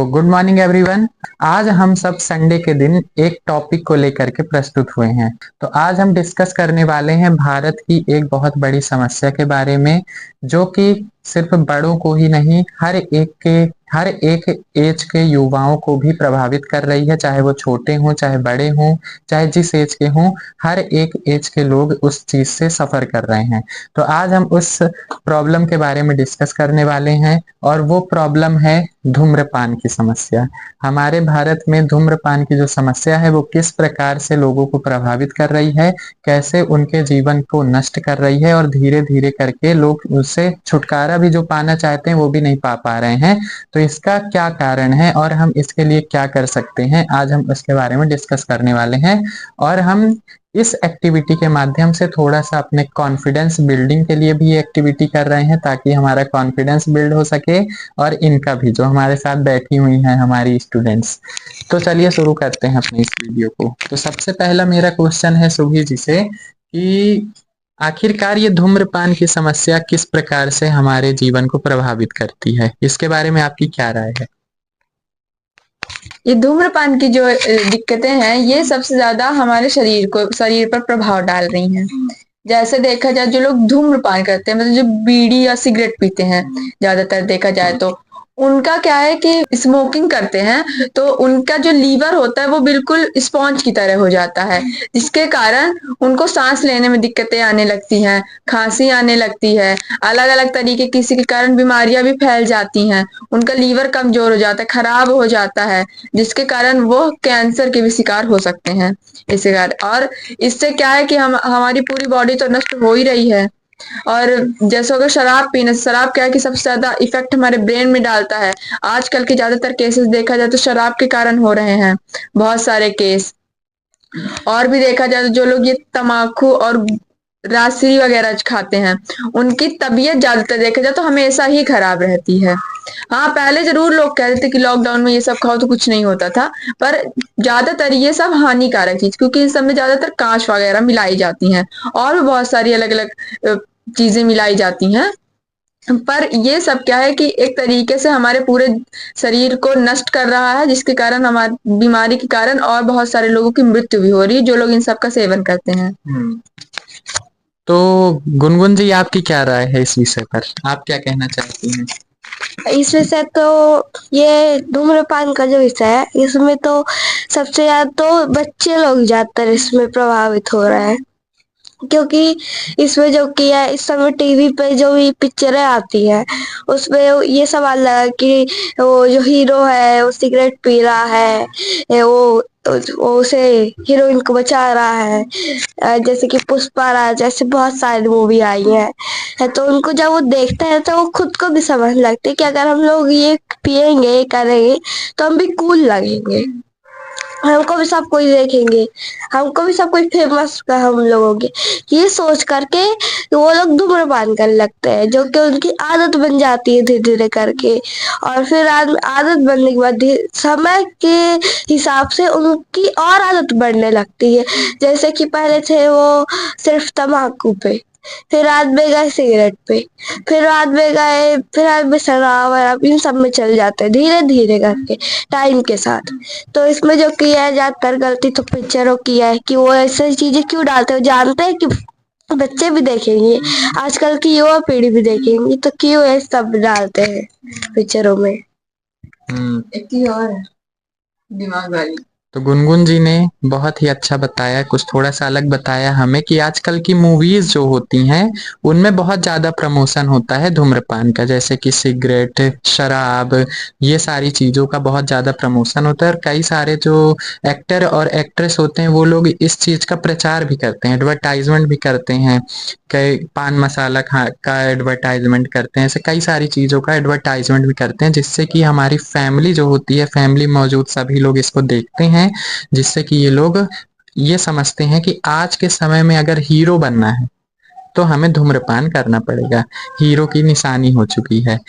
Good morning everyone. आज हम सब संडे के दिन एक टॉपिक को लेकर के प्रस्तुत हुए हैं। तो आज हम डिस्कस करने वाले हैं भारत की एक बहुत बड़ी समस्या के बारे में, जो कि सिर्फ बड़ों को ही नहीं, हर एक एज के युवाओं को भी प्रभावित कर रही है। चाहे वो छोटे हों, चाहे बड़े हों, चाहे जिस एज के हों, हर एक एज के लोग उस चीज से सफर कर रहे हैं। तो आज हम उस प्रॉब्लम के बारे में डिस्कस करने वाले हैं, और वो प्रॉब्लम है धूम्रपान की समस्या। हमारे भारत में धूम्रपान की जो समस्या है वो किस प्रकार से लोगों को प्रभावित कर रही है, कैसे उनके जीवन को नष्ट कर रही है, और धीरे धीरे करके लोग उससे छुटकारा भी जो पाना चाहते हैं वो भी नहीं पा रहे हैं। तो इसका क्या कारण है और हम इसके लिए क्या कर सकते हैं, आज हम उसके बारे में डिस्कस करने वाले हैं। और हम इस एक्टिविटी के माध्यम से थोड़ा सा अपने कॉन्फिडेंस बिल्डिंग के लिए भी ये एक्टिविटी कर रहे हैं, ताकि हमारा कॉन्फिडेंस बिल्ड हो सके, और इनका भी, जो हमारे साथ बैठी हुई हैं हमारी स्टूडेंट्स। तो चलिए शुरू करते हैं अपनी इस वीडियो को। तो सबसे पहला मेरा क्वेश्चन है सुभी जी से कि आखिरकार ये धूम्रपान की समस्या किस प्रकार से हमारे जीवन को प्रभावित करती है, इसके बारे में आपकी क्या राय है? ये धूम्रपान की जो दिक्कतें हैं, ये सबसे ज्यादा हमारे शरीर पर प्रभाव डाल रही हैं। जैसे देखा जाए, जो लोग धूम्रपान करते हैं, मतलब जो बीड़ी या सिगरेट पीते हैं, ज्यादातर देखा जाए तो उनका क्या है कि स्मोकिंग करते हैं तो उनका जो लीवर होता है वो बिल्कुल स्पॉन्ज की तरह हो जाता है, जिसके कारण उनको सांस लेने में दिक्कतें आने लगती हैं, खांसी आने लगती है, अलग अलग तरीके किसी के कारण बीमारियां भी फैल जाती हैं, उनका लीवर कमजोर हो जाता है, खराब हो जाता है, जिसके कारण वो कैंसर के भी शिकार हो सकते हैं इसी कारण। और इससे क्या है कि हम हमारी पूरी बॉडी तो नष्ट हो ही रही है। और जैसे अगर शराब पीने, शराब क्या है कि सबसे ज्यादा इफेक्ट हमारे ब्रेन में डालता है। आजकल के ज्यादातर केसेस देखा जाए तो शराब के कारण हो रहे हैं, बहुत सारे केस। और भी देखा जाए तो जो लोग ये तम्बाकू और राशि वगैरह खाते हैं, उनकी तबीयत ज्यादातर देखा जाए तो हमेशा ही खराब रहती है। हाँ, पहले जरूर लोग कहते थे कि लॉकडाउन में ये सब खाओ तो कुछ नहीं होता था, पर ज्यादातर ये सब हानिकारक चीज, क्योंकि इस सब में ज्यादातर कांच वगैरह मिलाई जाती हैं, और भी बहुत सारी अलग अलग चीजें मिलाई जाती हैं। पर ये सब क्या है कि एक तरीके से हमारे पूरे शरीर को नष्ट कर रहा है, जिसके कारण हमारी बीमारी के कारण और बहुत सारे लोगों की मृत्यु भी हो रही है, जो लोग इन सब का सेवन करते हैं। तो गुनगुन जी, आपकी क्या राय है इस विषय पर? आप क्या कहना चाहती हैं? इस विषय तो ये धूम्रपान का जो विषय है, इसमें तो सबसे ज्यादा तो बच्चे लोग ज्यादातर इसमें प्रभावित हो रहे हैं, क्योंकि इसमें जो किया है, इस समय टीवी पे जो भी पिक्चरें आती है उसमें ये सवाल लगा कि वो जो हीरो है वो सिगरेट पी रहा है, वो उसे हीरोइन को बचा रहा है, जैसे कि पुष्पा राज, जैसे बहुत सारी मूवी आई है तो उनको जब वो देखते हैं तो वो खुद को भी समझ लगते हैं कि अगर हम लोग ये पियेंगे करेंगे तो हम भी कूल लगेंगे, हमको भी सब कोई देखेंगे, हमको भी सब कोई फेमस का हम लोग होंगे। ये सोच करके वो लोग धूम्रपान करने लगते हैं, जो कि उनकी आदत बन जाती है धीरे धीरे करके। और फिर आदत बनने के बाद समय के हिसाब से उनकी और आदत बढ़ने लगती है। जैसे कि पहले थे वो सिर्फ तम्बाकू पे, फिर बाद में गए सिगरेट पे, फिर बाद में शराब वराब, इन सब में चल जाते हैं धीरे धीरे करके टाइम के साथ। तो इसमें जो किया है ज्यादातर गलती तो पिक्चरों की है कि वो ऐसी चीजें क्यों डालते हैं, जानते हैं कि बच्चे भी देखेंगे, आजकल की युवा पीढ़ी भी देखेंगी, तो क्यों ये सब डालते हैं पिक्चरों में। एक चीज और है, दिमाग वाली। तो गुनगुन जी ने बहुत ही अच्छा बताया, कुछ थोड़ा सा अलग बताया हमें, कि आजकल की मूवीज जो होती हैं उनमें बहुत ज्यादा प्रमोशन होता है धूम्रपान का, जैसे कि सिगरेट, शराब, ये सारी चीजों का बहुत ज्यादा प्रमोशन होता है। और कई सारे जो एक्टर और एक्ट्रेस होते हैं वो लोग इस चीज का प्रचार भी करते हैं, एडवर्टाइजमेंट भी करते हैं, कई पान मसाला का एडवर्टाइजमेंट करते हैं, ऐसे कई सारी चीजों का एडवर्टाइजमेंट भी करते हैं, जिससे कि हमारी फैमिली जो होती है, फैमिली मौजूद सभी लोग इसको देखते हैं, जिससे कि ये लोग ये समझते हैं कि आज के समय में अगर हीरो बनना है तो हमें धूम्रपान करना पड़ेगा, हीरो की निशानी हो चुकी है।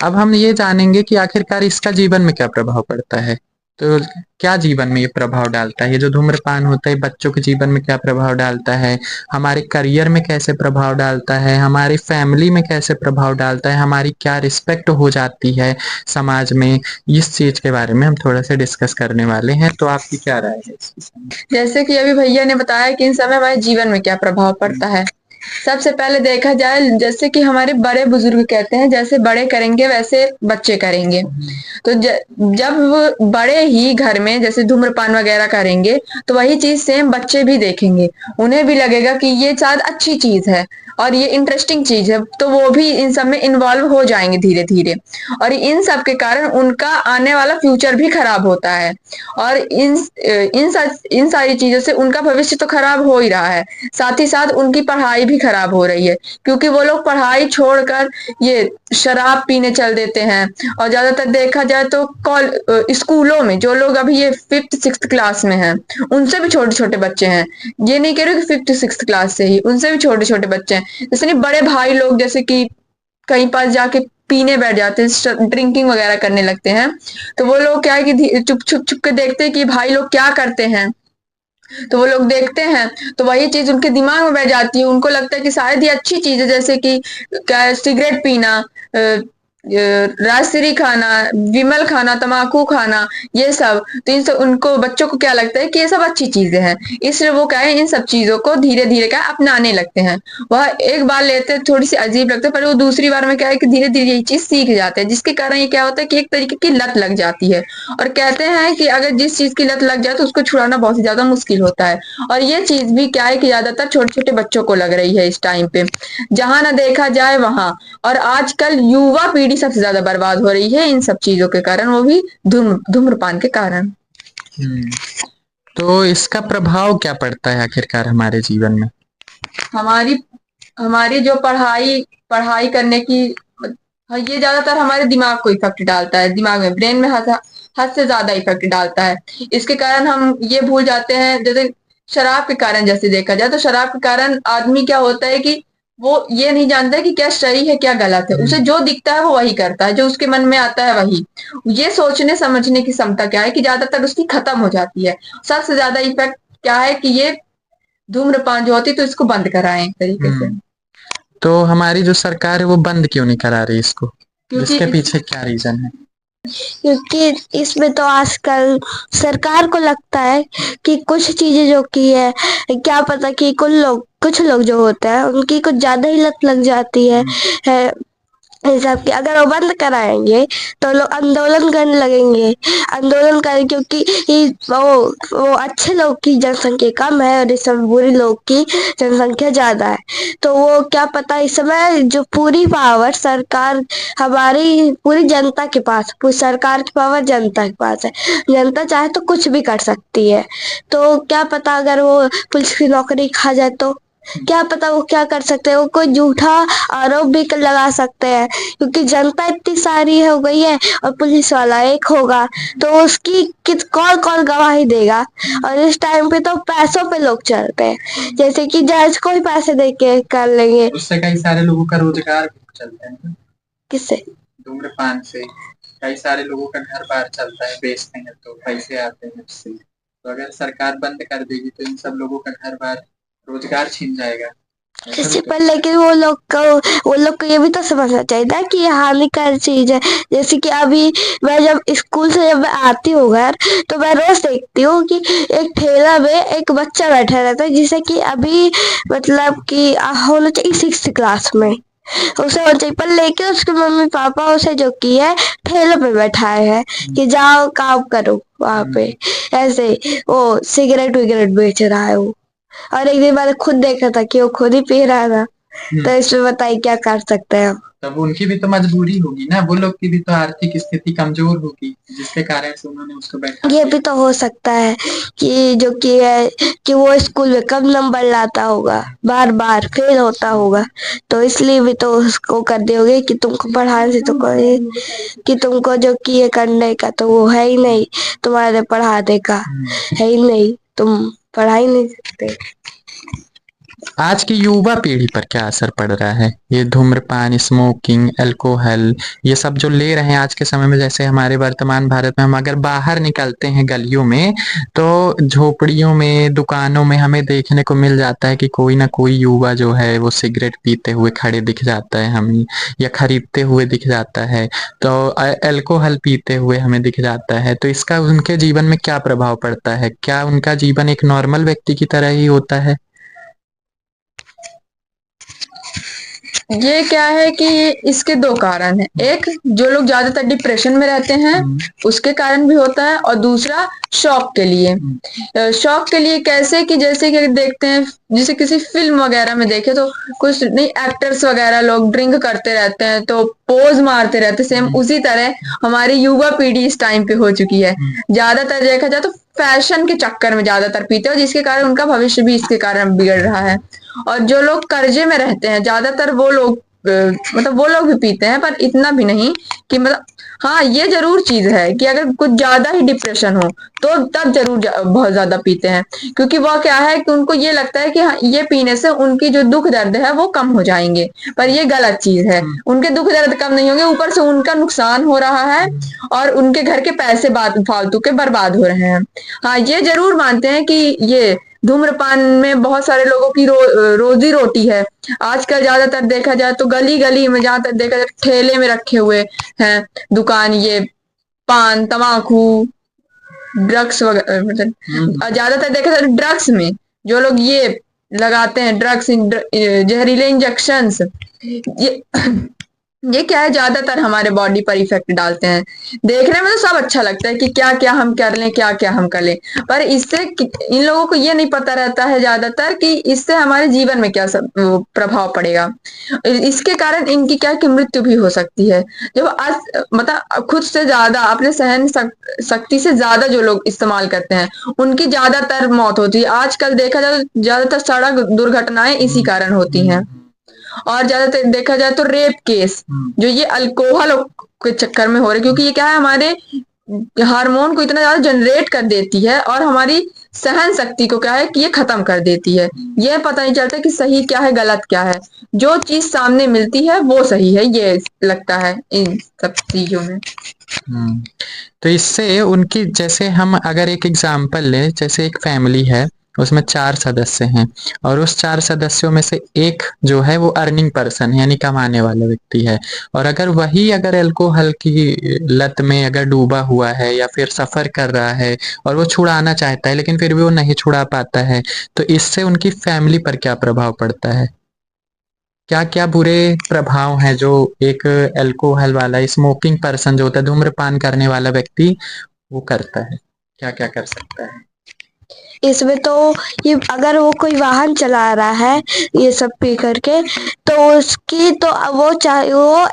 अब हम ये जानेंगे कि आखिरकार इसका जीवन में क्या प्रभाव पड़ता है। तो क्या जीवन में ये प्रभाव डालता है? ये जो धूम्रपान होता है बच्चों के जीवन में क्या प्रभाव डालता है? हमारे करियर में कैसे प्रभाव डालता है? हमारी फैमिली में कैसे प्रभाव डालता है? हमारी क्या रिस्पेक्ट हो जाती है समाज में? इस चीज के बारे में हम थोड़ा सा डिस्कस करने वाले हैं। तो आपकी क्या राय है इस विषय में? जैसे कि अभी भैया ने बताया कि इन समय हमारे जीवन में क्या प्रभाव पड़ता है। सबसे पहले देखा जाए, जैसे कि हमारे बड़े बुजुर्ग कहते हैं, जैसे बड़े करेंगे वैसे बच्चे करेंगे। तो जब बड़े ही घर में जैसे धूम्रपान वगैरह करेंगे तो वही चीज सेम बच्चे भी देखेंगे, उन्हें भी लगेगा कि ये शायद अच्छी चीज है और ये इंटरेस्टिंग चीज है, तो वो भी इन सब में इन्वॉल्व हो जाएंगे धीरे धीरे। और इन सब के कारण उनका आने वाला फ्यूचर भी खराब होता है। और इन सारी चीजों से उनका भविष्य तो खराब हो ही रहा है, साथ ही साथ उनकी पढ़ाई भी खराब हो रही है, क्योंकि वो लोग पढ़ाई छोड़कर ये शराब पीने चल देते हैं। और ज्यादातर देखा जाए तो स्कूलों में जो लोग अभी ये 5th 6th क्लास में हैं, उनसे भी छोटे छोटे बच्चे हैं। ये नहीं कह रहे कि 5th 6th क्लास से ही, उनसे भी छोटे छोटे बच्चे हैं। जैसे नहीं बड़े भाई लोग जैसे कि कहीं पास जाके पीने बैठ जाते हैं, ड्रिंकिंग वगैरह करने लगते हैं, तो वो लोग क्या है कि चुप छुप छुप के देखते हैं कि भाई लोग क्या करते हैं। तो वो लोग देखते हैं तो वही चीज उनके दिमाग में बैठ जाती है, उनको लगता है कि शायद ये अच्छी चीज है, जैसे कि क्या सिगरेट पीना, राजश्री खाना, विमल खाना, तम्बाकू खाना, ये सब। तो इन सब उनको बच्चों को क्या लगता है कि ये सब अच्छी चीजें हैं, इसलिए वो क्या है इन सब चीजों को धीरे धीरे क्या अपनाने लगते हैं। वह एक बार लेते हैं थोड़ी सी अजीब लगता है, पर वो दूसरी बार में क्या है कि धीरे धीरे ये चीज सीख जाते हैं, जिसके कारण ये क्या होता है कि एक तरीके की लत लग जाती है। और कहते हैं कि अगर जिस चीज की लत लग जाए तो उसको छुड़ाना बहुत ही ज्यादा मुश्किल होता है। और ये चीज भी क्या है कि ज्यादातर छोटे छोटे बच्चों को लग रही है इस टाइम पे, जहां ना देखा जाए वहां। और आजकल युवा पीढ़ी सबसे ज्यादा बर्बाद हो रही है इन सब चीजों के कारण, वो भी धूम्रपान के कारण। तो इसका प्रभाव क्या पड़ता है आखिरकार हमारे जीवन में? हमारी हमारी जो पढ़ाई करने की, ये ज्यादातर हमारे दिमाग को इफेक्ट डालता है, दिमाग में, ब्रेन में हद से ज्यादा इफेक्ट डालता है। इसके कारण हम ये भूल जाते हैं, जैसे शराब के कारण जैसे देखा जाए तो शराब के कारण आदमी क्या होता है कि वो ये नहीं जानता कि क्या सही है क्या गलत है, उसे जो दिखता है वो वही करता है, जो उसके मन में आता है वही। ये सोचने समझने की क्षमता क्या है कि ज्यादातर उसकी खत्म हो जाती है। सबसे ज्यादा इफेक्ट क्या है कि ये धूम्रपान जो होती है, तो इसको बंद कराएं एक तरीके से। तो हमारी जो सरकार है वो बंद क्यों नहीं करा रही इसको? इसके पीछे क्या रीजन है? क्योंकि इसमें तो आजकल सरकार को लगता है कि कुछ चीजें जो की है, क्या पता कि कुछ लोग जो होते हैं उनकी कुछ ज्यादा ही लत लग जाती है हिसाब की। अगर वो बंद कराएंगे तो लोग आंदोलन करने लगेंगे, आंदोलन करें, क्योंकि वो अच्छे लोग की जनसंख्या कम है और इस समय बुरे लोग की जनसंख्या ज्यादा है। तो वो क्या पता इस समय जो पूरी पावर सरकार हमारी पूरी जनता के पास, पूरी सरकार की पावर जनता के पास है, जनता चाहे तो कुछ भी कर सकती है। तो क्या पता अगर वो पुलिस की नौकरी खा जाए तो क्या पता वो क्या कर सकते हैं, वो कोई झूठा आरोप भी लगा सकते हैं, क्योंकि जनता इतनी सारी हो गई है और पुलिस वाला एक होगा तो उसकी कौन गवाही देगा। और इस टाइम पे तो पैसों पे लोग चलते हैं, जैसे कि जज को ही पैसे दे के कर लेंगे। उससे कई सारे लोगों का रोजगार भी चलता है। किससे? धूम्रपान से कई सारे लोगों का घर बार चलता है, बेचते हैं तो पैसे आते हैं उससे। तो अगर सरकार बंद कर देगी तो इन सब लोगों का घर बार, रोजगार छिन जाएगा। किसी पर, लेकिन वो लोग को ये भी तो समझना चाहिए ना कि ये हानिकारक चीज है। जैसे कि अभी मैं जब स्कूल से जब मैं आती हूँ घर, तो मैं रोज देखती हूँ कि एक ठेला में एक बच्चा बैठा रहता है, जिसे कि अभी मतलब कि होना चाहिए 6th क्लास में, उसे होना चाहिए, पर लेकिन उसके मम्मी पापा उसे जो की है ठेले पे बैठाए हैं कि जाओ काम करो वहां पे, ऐसे वो सिगरेट विगरेट बेच रहा है वो। और एक दिन मैंने खुद देखा था कि वो खुद ही पी रहा था। तो इसमें बताइए क्या कर सकते हैं हम। तब उनकी भी तो मजबूरी होगी ना, वो लोग की भी तो आर्थिक स्थिति कमजोर होगी, जिसके कारण से उन्होंने उसको बैठा। ये भी तो हो सकता है कि जो कि है कि वो स्कूल में कम नंबर लाता होगा, बार बार फेल होता होगा, तो इसलिए भी तो उसको कर दियोगे कि तुमको पढ़ाने से तो कोई, कि तुमको जो कि ये करने का तो वो है ही नहीं, तुम्हारे पढ़ाने का है ही नहीं, तुम पढ़ा ही नहीं सकते। आज की युवा पीढ़ी पर क्या असर पड़ रहा है? ये धूम्रपान, स्मोकिंग, अल्कोहल, ये सब जो ले रहे हैं आज के समय में। जैसे हमारे वर्तमान भारत में हम अगर बाहर निकलते हैं गलियों में, तो झोपड़ियों में, दुकानों में हमें देखने को मिल जाता है कि कोई ना कोई युवा जो है वो सिगरेट पीते हुए खड़े दिख जाता है हमें, या खरीदते हुए दिख जाता है, तो अल्कोहल पीते हुए हमें दिख जाता है। तो इसका उनके जीवन में क्या प्रभाव पड़ता है? क्या उनका जीवन एक नॉर्मल व्यक्ति की तरह ही होता है? ये क्या है कि इसके दो कारण हैं। एक, जो लोग ज्यादातर डिप्रेशन में रहते हैं उसके कारण भी होता है, और दूसरा शौक के लिए। शौक के लिए कैसे कि जैसे कि देखते हैं, जैसे किसी फिल्म वगैरह में देखे तो कुछ नहीं, एक्टर्स वगैरह लोग ड्रिंक करते रहते हैं तो पोज मारते रहते, सेम उसी तरह हमारी युवा पीढ़ी इस टाइम पे हो चुकी है। ज्यादातर देखा जाए तो फैशन के चक्कर में ज्यादातर पीते हैं, जिसके कारण उनका भविष्य भी इसके कारण बिगड़ रहा है। और जो लोग कर्जे में रहते हैं ज्यादातर वो लोग मतलब वो लोग भी पीते हैं, पर इतना भी नहीं कि मतलब, हाँ ये जरूर चीज है कि अगर कुछ ज्यादा ही डिप्रेशन हो तो तब जरूर बहुत ज्यादा पीते हैं, क्योंकि वह क्या है कि उनको ये लगता है कि हाँ, ये पीने से उनकी जो दुख दर्द है वो कम हो जाएंगे। पर ये गलत चीज है, उनके दुख दर्द कम नहीं होंगे, ऊपर से उनका नुकसान हो रहा है और उनके घर के पैसे फालतू के बर्बाद हो रहे हैं। हाँ ये जरूर मानते हैं कि ये धूम्रपान में बहुत सारे लोगों की रोजी रोटी है। आजकल ज्यादातर देखा जाए तो गली गली में जहां तक देखा जाए ठेले में रखे हुए हैं दुकान, ये पान, तमाकू, ड्रग्स वगैरह, मतलब ज्यादातर देखा जाए ड्रग्स में जो लोग ये लगाते हैं, ड्रग्स, जहरीले इंजेक्शंस, ये ये क्या है, ज्यादातर हमारे बॉडी पर इफेक्ट डालते हैं। देखने में तो सब अच्छा लगता है कि क्या क्या हम कर लें, क्या क्या हम कर लें, पर इससे इन लोगों को ये नहीं पता रहता है ज्यादातर कि इससे हमारे जीवन में क्या सब प्रभाव पड़ेगा। इसके कारण इनकी क्या कि मृत्यु भी हो सकती है। जब आज मतलब खुद से ज्यादा अपने सहन शक्ति से ज्यादा जो लोग इस्तेमाल करते हैं उनकी ज्यादातर मौत होती है। आजकल देखा जाए तो ज्यादातर सड़क दुर्घटनाएं इसी कारण होती हैं। और ज्यादातर देखा जाए तो रेप केस जो ये अल्कोहल के चक्कर में हो रहे, क्योंकि ये क्या है, हमारे हार्मोन को इतना ज्यादा जनरेट कर देती है और हमारी सहन शक्ति को क्या है कि ये खत्म कर देती है। ये पता नहीं चलता कि सही क्या है गलत क्या है, जो चीज सामने मिलती है वो सही है, ये लगता है इन सब चीजों में। तो इससे उनकी, जैसे हम अगर एक एग्जाम्पल लें, जैसे एक फैमिली है उसमें 4 सदस्य हैं, और उस 4 सदस्यों में से एक जो है वो अर्निंग पर्सन है, यानी कमाने वाला व्यक्ति है, और अगर वही अगर अल्कोहल की लत में अगर डूबा हुआ है या फिर सफर कर रहा है और वो छुड़ाना चाहता है लेकिन फिर भी वो नहीं छुड़ा पाता है, तो इससे उनकी फैमिली पर क्या प्रभाव पड़ता है? क्या क्या बुरे प्रभाव हैं जो एक अल्कोहल वाला, स्मोकिंग पर्सन जो होता है, धूम्रपान करने वाला व्यक्ति, वो करता है? क्या क्या कर सकता है इसमें तो ये अगर वो कोई वाहन चला रहा है ये सब पी करके, तो उसकी तो वो चाहे वो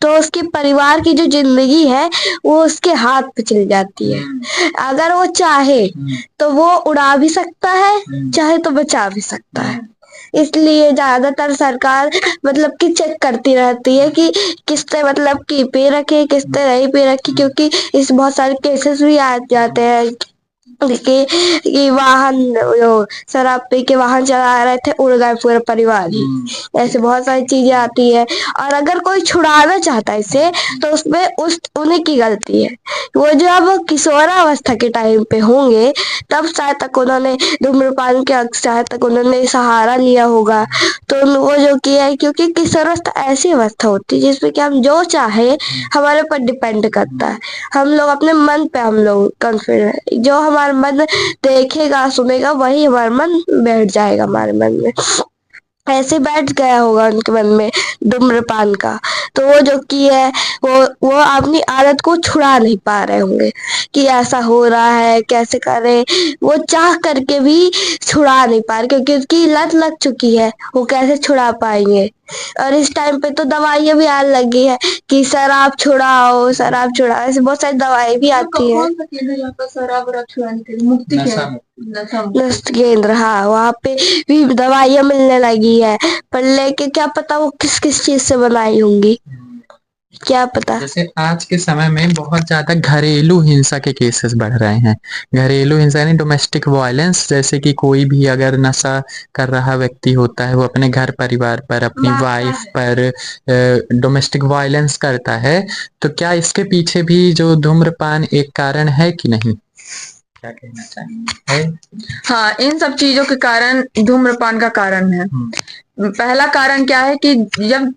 तो उसके परिवार की जो जिंदगी है वो उसके हाथ पे चली जाती है। अगर वो चाहे तो वो उड़ा भी सकता है, चाहे तो बचा भी सकता है। इसलिए ज्यादातर सरकार मतलब कि चेक करती रहती है कि किसने मतलब कि पी रखे, किसने नहीं पी रखी, क्योंकि इस बहुत सारे केसेस भी आ जाते हैं कि वाहन जो शराब पी के वाहन चला रहे थे, उड़ गए पूरे परिवार ही। ऐसे बहुत सारी चीजें आती है, और अगर कोई छुड़ाना चाहता है इसे तो उसमें उन्हीं की गलती है। वो जब किशोरावस्था के टाइम पे होंगे तब शायद तक उन्होंने धूम्रपान के शायद तक उन्होंने सहारा लिया होगा, तो वो जो किया है, क्योंकि किशोरावस्था ऐसी अवस्था होती है जिसमें कि हम जो चाहे हमारे पर डिपेंड करता है। हम लोग अपने मन पे हम लोग कॉन्फिडेंट, जो हमारा मन देखेगा सुनेगा वही हमारा मन बैठ जाएगा हमारे मन में। ऐसे बैठ गया होगा उनके मन में धूम्रपान का, तो वो जो की है वो अपनी आदत को छुड़ा नहीं पा रहे होंगे कि ऐसा हो रहा है कैसे करें, वो चाह करके भी छुड़ा नहीं पा रहे क्योंकि उसकी लत लग चुकी है, वो कैसे छुड़ा पाएंगे। और इस टाइम पे तो दवाइयां भी आने लगी है कि शराब छुड़ाओ, शराब छुड़ाओ, ऐसे बहुत सारी दवाई भी आती है। शराब छुड़ाने के लिए मुक्ति नशा केंद्र, हाँ वहाँ पे भी दवाइयां मिलने लगी है, पर लेके क्या पता वो किस किस चीज से बनाई होंगी। क्या पता। जैसे आज के समय में बहुत ज्यादा घरेलू हिंसा के केसेस बढ़ रहे हैं। घरेलू हिंसा यानी डोमेस्टिक वायलेंस, जैसे कि कोई भी अगर नशा कर रहा व्यक्ति होता है, वो अपने घर परिवार पर, अपनी वाइफ पर डोमेस्टिक वायलेंस करता है, तो क्या इसके पीछे भी जो धूम्रपान एक कारण है कि नहीं? क्या कहना चाहेंगे? है? हाँ, इन सब चीजों के कारण धूम्रपान का कारण है। पहला कारण क्या है कि जब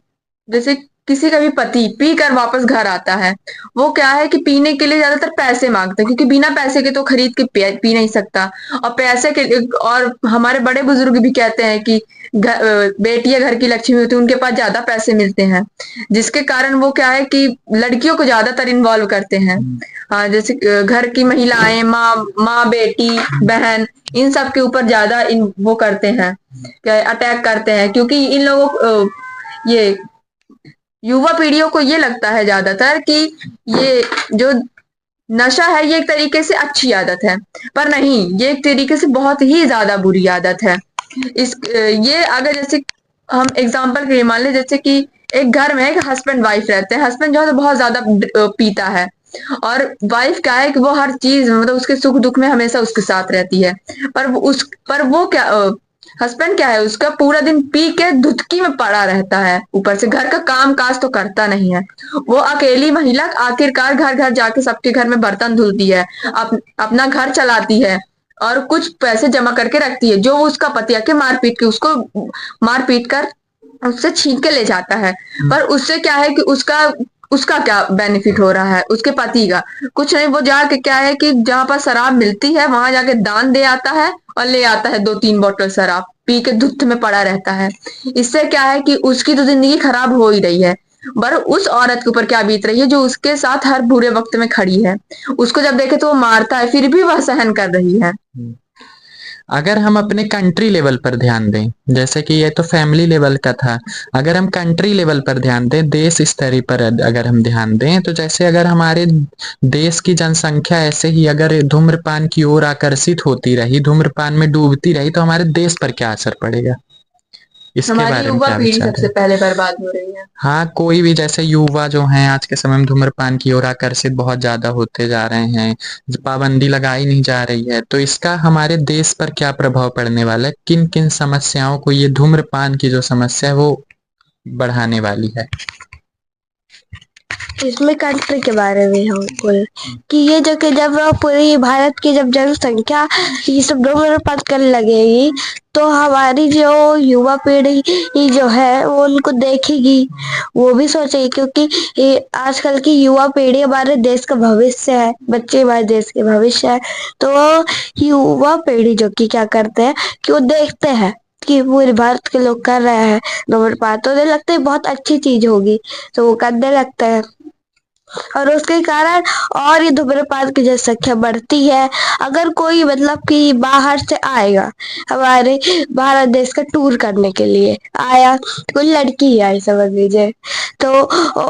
जैसे किसी का भी पति पी कर वापस घर आता है, वो क्या है कि पीने के लिए ज्यादातर पैसे मांगता है, क्योंकि बिना पैसे के तो खरीद के पी नहीं सकता। और पैसे के और हमारे बड़े बुजुर्ग भी कहते हैं कि बेटियां घर की लक्ष्मी होती है, उनके पास ज्यादा पैसे मिलते हैं, जिसके कारण वो क्या है कि लड़कियों को ज्यादातर इन्वॉल्व करते हैं। हाँ, जैसे घर की महिलाएं, माँ बेटी बहन, इन सब के ऊपर ज्यादा वो करते हैं, क्या अटैक करते हैं, क्योंकि इन लोगों ये युवा पीढ़ियों को ये लगता है ज्यादातर कि ये जो नशा है ये एक तरीके से अच्छी आदत है, पर नहीं, ये एक तरीके से बहुत ही ज्यादा बुरी आदत है। ये अगर जैसे हम एग्जांपल के लिए मान ले, जैसे कि एक घर में एक हस्बैंड वाइफ रहते हैं, हस्बैंड जो है तो बहुत ज्यादा पीता है, और वाइफ क्या है कि वो हर चीज मतलब उसके सुख दुख में हमेशा उसके साथ रहती है, पर वो क्या हस्बैंड क्या है, उसका पूरा दिन पी के धुतकी में पड़ा रहता है, ऊपर से घर का काम काज तो करता नहीं है। वो अकेली महिला आखिरकार घर घर जाके सबके घर में बर्तन धुलती है, अपना घर चलाती है, और कुछ पैसे जमा करके रखती है, जो उसका पति आके मार पीट कर उससे छीन के ले जाता है। पर उससे क्या है कि उसका क्या बेनिफिट हो रहा है, उसके पति का कुछ नहीं। वो जाके क्या है कि जहां पर शराब मिलती है वहां जाके दान दे आता है, और ले आता है 2-3 बोतल शराब, पी के धुत में पड़ा रहता है। इससे क्या है कि उसकी तो जिंदगी खराब हो ही रही है, पर उस औरत के ऊपर क्या बीत रही है जो उसके साथ हर बुरे वक्त में खड़ी है। उसको जब देखे तो वो मारता है, फिर भी वह सहन कर रही है। अगर हम अपने कंट्री लेवल पर ध्यान दें, जैसे कि ये तो फैमिली लेवल का था, अगर हम कंट्री लेवल पर ध्यान दें, देश स्तर पर अगर हम ध्यान दें, तो जैसे अगर हमारे देश की जनसंख्या ऐसे ही अगर धूम्रपान की ओर आकर्षित होती रही, धूम्रपान में डूबती रही, तो हमारे देश पर क्या असर पड़ेगा? इसके हमारी बारे में युवा क्या पीढ़ी विचार सबसे है? पहले बर्बाद हो रही है। हाँ, कोई भी जैसे युवा जो हैं आज के समय में धूम्रपान की ओर आकर्षित बहुत ज्यादा होते जा रहे हैं, पाबंदी लगाई नहीं जा रही है, तो इसका हमारे देश पर क्या प्रभाव पड़ने वाला है? किन किन समस्याओं को ये धूम्रपान की जो समस्या है वो बढ़ाने वाली है? इसमें कंट्री के बारे में हम बोल कि ये जो कि जब पूरी भारत की जब जनसंख्या ये सब धूम्रपान करने लगेगी, तो हमारी जो युवा पीढ़ी जो है वो उनको देखेगी, वो भी सोचेगी, क्योंकि ये आजकल की युवा पीढ़ी हमारे देश का भविष्य है, बच्चे हमारे देश के भविष्य है। तो वो युवा पीढ़ी जो कि क्या करते हैं कि वो देखते हैं कि पूरे भारत के लोग कर रहे हैं धूम्रपान, तो उन्हें लगता है बहुत अच्छी चीज होगी, तो वो करने लगते हैं, और उसके कारण और ये धूम्रपान की जनसंख्या बढ़ती है। अगर कोई मतलब कि बाहर से आएगा, हमारे भारत देश का टूर करने के लिए आया, कोई लड़की ही आई समझ लीजिए, तो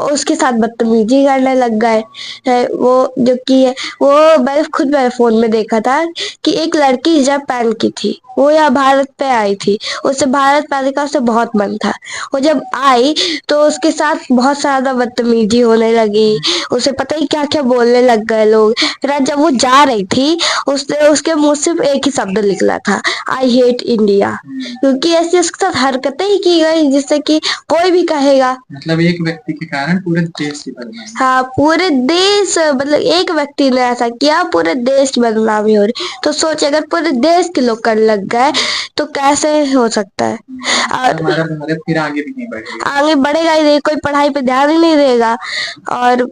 उसके साथ बदतमीजी करने लग गए। वो जो कि है वो मैंने फोन में देखा था कि एक लड़की हिजाब पहन की थी, वो यहाँ भारत पे आई थी, उसे भारत पाने का उसे बहुत मन था। वो जब आई तो उसके साथ बहुत ज्यादा बदतमीजी होने लगी, उसे पता ही क्या क्या बोलने लग गए लोग। फिर आज जब वो जा रही थी, उसके मुंह से एक ही शब्द निकला था, आई हेट इंडिया, क्योंकि ऐसी उसके साथ हरकतें ही की गई जिससे कि कोई भी कहेगा। मतलब एक व्यक्ति के कारण पूरे देश की बदनामी। हाँ, पूरे देश, मतलब एक व्यक्ति ने ऐसा किया, पूरे देश की बदनामी हो रही। तो सोच, अगर पूरे देश के लोग करने लग गए तो कैसे हो सकता है? और हमारा भारत फिर आगे भी नहीं बढ़ेगा। आगे बढ़ेगा ही नहीं, कोई पढ़ाई पे ध्यान ही नहीं देगा, और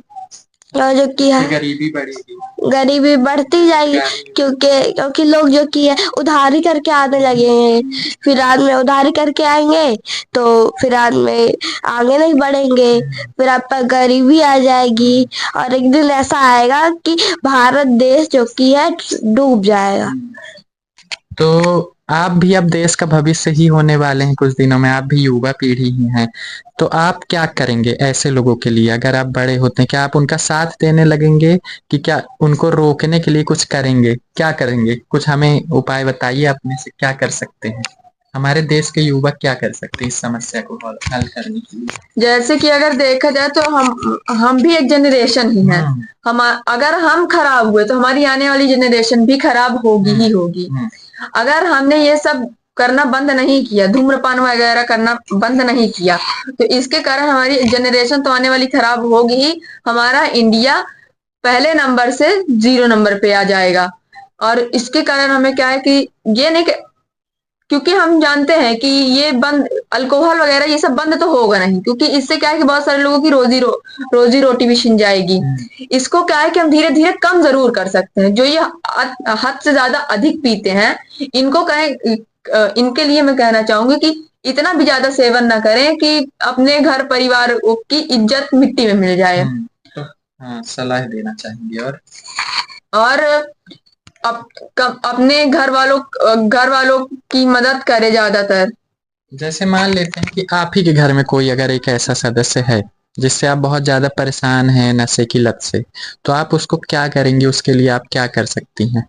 जो कि है गरीबी बढ़ेगी, गरीबी बढ़ती जाएगी, क्योंकि लोग जो कि है उधारी करके आने लगे हैं, फिर बाद में उधारी करके आएंगे तो फिर बाद में आगे नहीं बढ़ेंगे, फिर आप पर गरीबी आ जाएगी, और एक दिन ऐसा आएगा कि भारत देश जो कि है डूब जाएगा। तो आप भी अब देश का भविष्य ही होने वाले हैं कुछ दिनों में, आप भी युवा पीढ़ी ही हैं, तो आप क्या करेंगे ऐसे लोगों के लिए? अगर आप बड़े होते हैं, क्या आप उनका साथ देने लगेंगे कि क्या उनको रोकने के लिए कुछ करेंगे? क्या करेंगे? कुछ हमें उपाय बताइए, अपने से क्या कर सकते हैं? हमारे देश के युवक क्या कर सकते हैं इस समस्या को हल करने के लिए? जैसे कि अगर देखा जाए तो हम भी एक जनरेशन ही हैं। हम अगर हम खराब हुए तो हमारी आने वाली जनरेशन भी खराब होगी ही होगी। अगर हमने ये सब करना बंद नहीं किया, धूम्रपान वगैरह करना बंद नहीं किया, तो इसके कारण हमारी जनरेशन तो आने वाली खराब होगी ही। हमारा इंडिया पहले नंबर से 0 नंबर पे आ जाएगा। और इसके कारण हमें क्या है कि ये नहीं, क्योंकि हम जानते हैं कि ये बंद, अल्कोहल वगैरह ये सब बंद तो होगा नहीं, क्योंकि इससे क्या है कि बहुत सारे लोगों की रोजी रोटी भी छिन जाएगी। इसको क्या है कि हम धीरे धीरे कम जरूर कर सकते हैं। जो ये हद से ज्यादा अधिक पीते हैं, इनको इनके लिए मैं कहना चाहूंगी कि इतना भी ज्यादा सेवन ना करें कि अपने घर परिवार की इज्जत मिट्टी में मिल जाए। तो सलाह देना चाहेंगे। और अपने घर वालों की मदद करे ज्यादातर। जैसे मान लेते हैं कि आप ही के घर में कोई अगर एक ऐसा सदस्य है जिससे आप बहुत ज्यादा परेशान हैं नशे की लत से, तो आप उसको क्या करेंगे? उसके लिए आप क्या कर सकती हैं?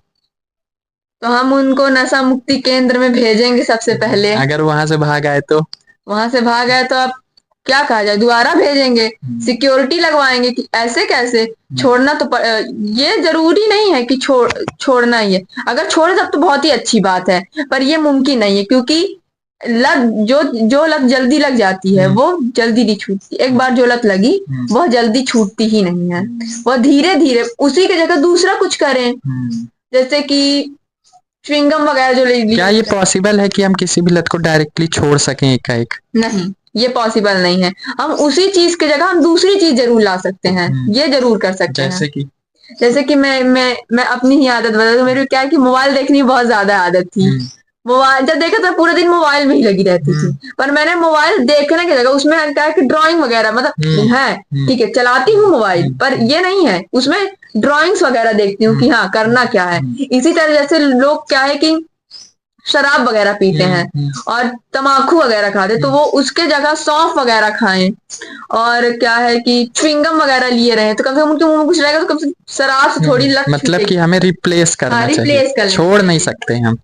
तो हम उनको नशा मुक्ति केंद्र में भेजेंगे सबसे पहले। अगर वहां से भाग आए तो? वहां से भाग आए तो आप क्या कहा जाए, दोबारा भेजेंगे, सिक्योरिटी लगवाएंगे कि ऐसे कैसे छोड़ना। तो ये जरूरी नहीं है कि छोड़ना ही है। अगर छोड़े तब तो बहुत ही अच्छी बात है, पर ये मुमकिन नहीं है, क्योंकि लत जो लत जल्दी लग जाती है वो जल्दी नहीं छूटती। एक बार जो लत लगी वह जल्दी छूटती ही नहीं है। वह धीरे धीरे उसी की जगह दूसरा कुछ करें, जैसे कि च्युइंगम वगैरह जो ले। क्या ये पॉसिबल है कि हम किसी भी लत को डायरेक्टली छोड़ सकें एकाएक? नहीं, ये पॉसिबल नहीं है। हम उसी चीज की जगह हम दूसरी चीज जरूर ला सकते हैं, ये जरूर कर सकते हैं। जैसे कि मैं अपनी ही आदत बता दूं। मेरी क्या है कि मोबाइल देखने की बहुत ज्यादा आदत थी। मोबाइल जब देखा तो पूरे दिन मोबाइल में ही लगी रहती थी। पर मैंने मोबाइल देखने की जगह उसमें क्या है कि ड्राइंग वगैरह, मतलब है ठीक है, चलाती हूँ मोबाइल, पर ये नहीं है, उसमें ड्राइंग्स वगैरह देखती हूँ कि हाँ करना क्या है। इसी तरह जैसे लोग क्या है कि शराब वगैरह पीते हैं और तम्बाकू वगैरह खाते, तो वो उसके जगह सौंफ वगैरह खाएं। और क्या है कि च्युइंगम वगैरह लिए रहे, तो कम से कम उनके मुंह में कुछ रहेगा, तो कम से शराब से थोड़ी लत मतलब कि हमें रिप्लेस करना चाहिए, छोड़ नहीं सकते हम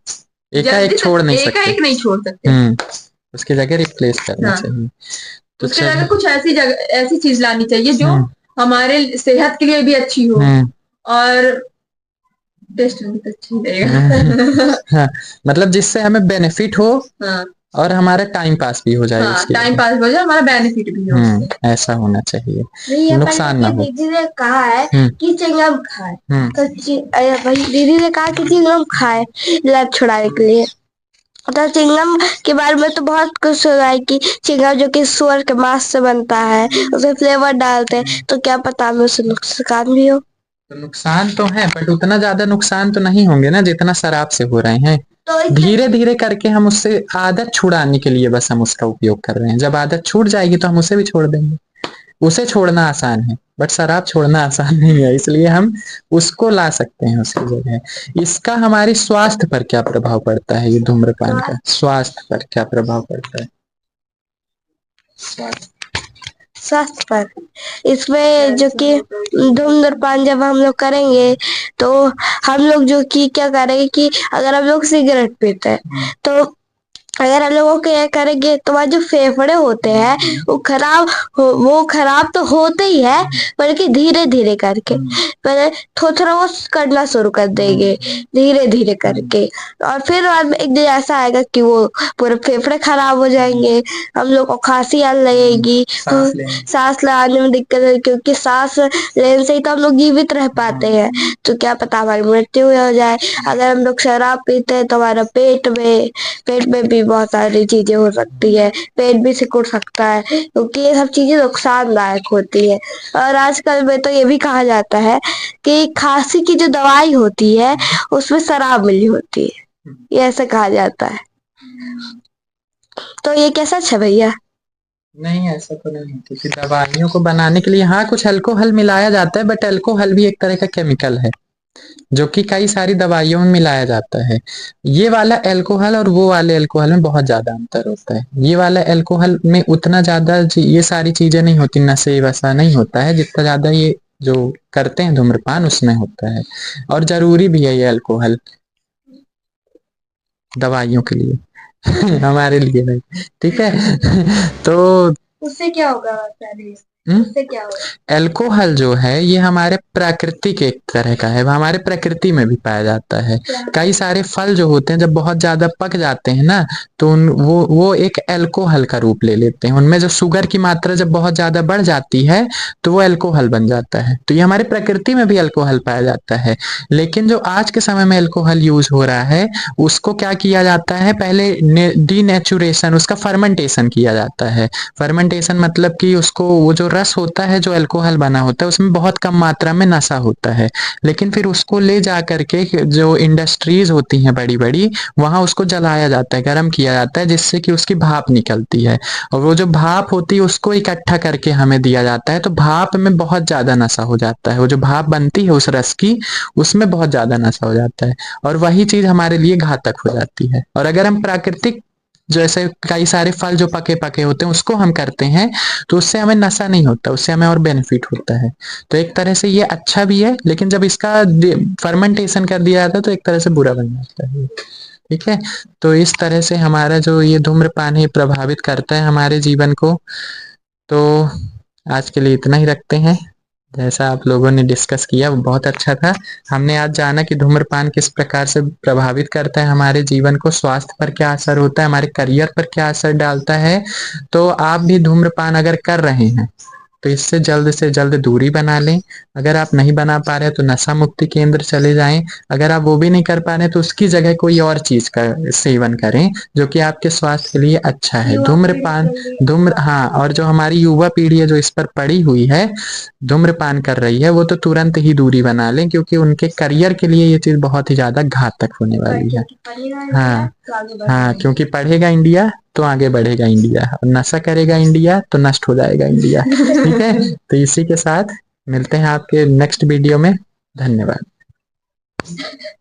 एकाएक, छोड़ नहीं सकते, एकाएक नहीं छोड़ सकते। उसकी जगह रिप्लेस करना चाहिए। तो उसके जगह कुछ ऐसी चीज लानी चाहिए जो हमारे सेहत के लिए भी अच्छी हो और टेस्ट में भी अच्छा रहेगा। हाँ, मतलब जिससे हमें बेनिफिट हो और हमारा टाइम पास भी हो जाए। टाइम पास हो जाए, हमारा बेनिफिट भी हो। ऐसा होना चाहिए, नुकसान ना हो। दीदी ने कहा है कि चिंगम खाए, तो दीदी ने कहा कि चिंगम खाए लत छुड़ाने के लिए। तो चिंगम के बारे में तो बहुत कुछ सुना है कि चिंगम जो कि सुअर के मांस से बनता है, उसमें फ्लेवर डालते हैं, तो क्या पता हमें उससे नुकसान भी हो। तो नुकसान तो है, बट उतना ज्यादा नुकसान तो नहीं होंगे ना जितना शराब से हो रहे हैं। तो धीरे धीरे करके हम उससे आदत छुड़ाने के लिए बस हम उसका उपयोग कर रहे हैं। जब आदत छूट जाएगी तो हम उसे भी छोड़ देंगे। उसे छोड़ना आसान है, बट शराब छोड़ना आसान नहीं है, इसलिए हम उसको ला सकते हैं उसकी जगह। इसका हमारे स्वास्थ्य पर क्या प्रभाव पड़ता है? ये धूम्रपान का स्वास्थ्य पर क्या प्रभाव पड़ता है? स्वास्थ्य पर इसमें जो कि धूम्रपान जब हम लोग करेंगे तो हम लोग जो कि क्या करेंगे कि अगर हम लोग सिगरेट पीते हैं तो अगर हम लोगों को ये करेंगे तो वह जो फेफड़े होते हैं वो खराब तो होते ही है, बल्कि धीरे धीरे करके पहले थोड़ा वो करना शुरू कर देंगे धीरे धीरे करके, और फिर बाद में एक दिन ऐसा आएगा कि वो पूरे फेफड़े खराब हो जाएंगे। हम लोग को खांसी आने लगेगी, सांस लेने में दिक्कत है, क्योंकि सांस लेने से ही तो हम लोग जीवित रह पाते हैं। तो क्या पता हमारी मृत्यु हो जाए। अगर हम लोग शराब पीते हैं तो हमारा पेट में भी बहुत सारी चीजें हो सकती है, पेट भी सिकुड़ सकता है, क्योंकि ये सब चीजें नुकसानदायक होती है। और आजकल में तो ये भी कहा जाता है कि खांसी की जो दवाई होती है उसमें शराब मिली होती है, ये ऐसा कहा जाता है। तो ये कैसा है भैया? नहीं, ऐसा तो नहीं है, क्योंकि दवाइयों को बनाने के लिए हाँ कुछ अल्कोहल मिलाया जाता है, बट अल्कोहल भी एक तरह का केमिकल है जो कि कई सारी दवाइयों में मिलाया जाता है। ये वाला अल्कोहल और वो वाले अल्कोहल में बहुत ज्यादा अंतर होता है। ये वाला अल्कोहल में उतना ज्यादा ये सारी चीजें नहीं होती, नशे वसा नहीं होता है जितना ज्यादा ये जो करते हैं धूम्रपान उसमें होता है। और जरूरी भी है ये अल्कोहल दवाइयों के लिए। हमारे लिए नहीं, ठीक है। तो उससे क्या होगा पहले, हम्म, उससे क्या होगा? अल्कोहल जो है ये हमारे प्राकृतिक एक तरह का है, वो हमारे प्रकृति में भी पाया जाता है। कई सारे फल जो होते हैं जब बहुत ज्यादा पक जाते हैं ना, तो वो एक अल्कोहल का रूप ले लेते हैं। उनमें जो शुगर की मात्रा जब बहुत ज्यादा बढ़ जाती है तो वो अल्कोहल बन जाता है। तो ये हमारे प्रकृति में भी अल्कोहल पाया जाता है। लेकिन जो आज के समय में अल्कोहल यूज हो रहा है, उसको क्या किया जाता है, पहले डीनेचुरेशन, उसका फर्मेंटेशन किया जाता है। फर्मेंटेशन मतलब कि उसको, वो जो रस होता है जो अल्कोहल बना होता है उसमें बहुत कम मात्रा में नशा होता है, लेकिन फिर उसको ले जा करके जो इंडस्ट्रीज होती हैं बड़ी बड़ी, वहां उसको जलाया जाता है, गर्म किया जाता है, जिससे कि उसकी भाप निकलती है। और वो जो भाप होती है उसको इकट्ठा करके हमें दिया जाता है, तो भाप में बहुत ज्यादा नशा हो जाता है। वो जो भाप बनती है उस रस की, उसमें बहुत ज्यादा नशा हो जाता है, और वही चीज हमारे लिए घातक हो जाती है। और अगर हम प्राकृतिक, जैसे कई सारे फल जो पके पके होते हैं उसको हम करते हैं, तो उससे हमें नशा नहीं होता, उससे हमें और बेनिफिट होता है। तो एक तरह से ये अच्छा भी है, लेकिन जब इसका फर्मेंटेशन कर दिया जाता है तो एक तरह से बुरा बन जाता है। ठीक है, तो इस तरह से हमारा जो ये धूम्रपान है प्रभावित करता है हमारे जीवन को। तो आज के लिए इतना ही रखते हैं। जैसा आप लोगों ने डिस्कस किया वो बहुत अच्छा था। हमने आज जाना कि धूम्रपान किस प्रकार से प्रभावित करता है हमारे जीवन को, स्वास्थ्य पर क्या असर होता है, हमारे करियर पर क्या असर डालता है। तो आप भी धूम्रपान अगर कर रहे हैं तो इससे जल्द से जल्द दूरी बना लें। अगर आप नहीं बना पा रहे हैं तो नशा मुक्ति केंद्र चले जाएं। अगर आप वो भी नहीं कर पा रहे तो उसकी जगह कोई और चीज का सेवन करें जो कि आपके स्वास्थ्य के लिए अच्छा है। धूम्रपान, हाँ, और जो हमारी युवा पीढ़ी है जो इस पर पड़ी हुई है, धूम्रपान कर रही है, वो तो तुरंत ही दूरी बना लें, क्योंकि उनके करियर के लिए ये चीज बहुत ही ज्यादा घातक होने वाली है। हाँ, हाँ, क्योंकि पढ़ेगा इंडिया तो आगे बढ़ेगा इंडिया, और नशा करेगा इंडिया तो नष्ट हो जाएगा इंडिया। ठीक है, तो इसी के साथ मिलते हैं आपके नेक्स्ट वीडियो में। धन्यवाद।